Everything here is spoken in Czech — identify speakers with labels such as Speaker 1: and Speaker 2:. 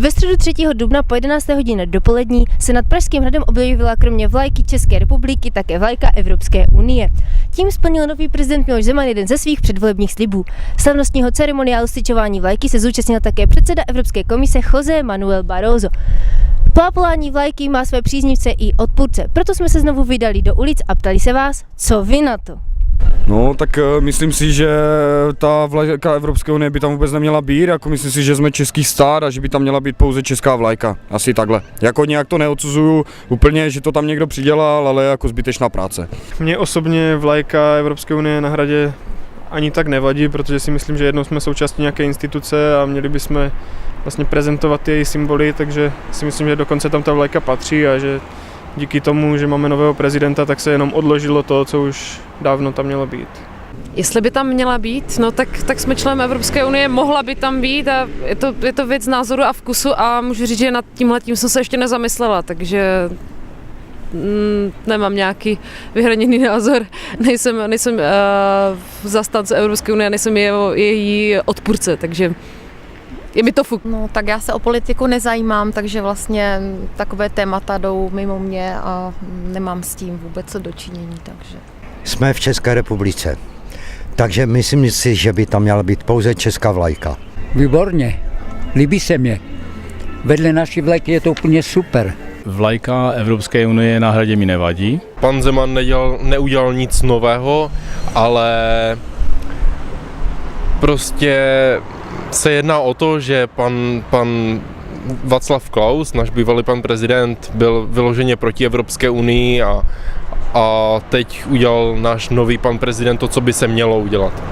Speaker 1: Ve středu 3. dubna po 11. hodině dopolední se nad Pražským hradem objevila kromě vlajky České republiky také vlajka Evropské unie. Tím splnil nový prezident Miloš Zeman jeden ze svých předvolebních slibů. Slavnostního ceremoniálu styčování vlajky se zúčastnil také předseda Evropské komise José Manuel Barroso. Plápolání vlajky má své příznivce i odpůrce, proto jsme se znovu vydali do ulic a ptali se vás, co vy na to?
Speaker 2: No, tak myslím si, že ta vlajka Evropské unie by tam vůbec neměla být, jako myslím si, že jsme český stát a že by tam měla být pouze česká vlajka, asi takhle. Jako nějak to neodsuzuju úplně, že to tam někdo přidělal, ale jako zbytečná práce.
Speaker 3: Mně osobně vlajka Evropské unie na hradě ani tak nevadí, protože si myslím, že jednou jsme součástí nějaké instituce a měli bychom vlastně prezentovat její symboly, takže si myslím, že dokonce tam ta vlajka patří a že díky tomu, že máme nového prezidenta, tak se jenom odložilo to, co už dávno tam mělo být.
Speaker 4: Jestli by tam měla být, no tak jsme členem Evropské unie, mohla by tam být a je to věc názoru a vkusu a můžu říct, že nad tímhletím jsem se ještě nezamyslela, takže nemám nějaký vyhraněný názor, nejsem zastánce Evropské unie, nejsem její odpůrce, takže je mi to fuk.
Speaker 5: No tak já se o politiku nezajímám, takže vlastně takové témata jdou mimo mě a nemám s tím vůbec co dočinění, takže.
Speaker 6: Jsme v České republice, takže myslím si, že by tam měla být pouze česká vlajka.
Speaker 7: Výborně, líbí se mě. Vedle naší vlajky je to úplně super.
Speaker 8: Vlajka Evropské unie na hradě mi nevadí.
Speaker 9: Pan Zeman neudělal nic nového, ale prostě se jedná o to, že pan Václav Klaus, náš bývalý pan prezident, byl vyloženě proti Evropské unii a teď udělal náš nový pan prezident to, co by se mělo udělat.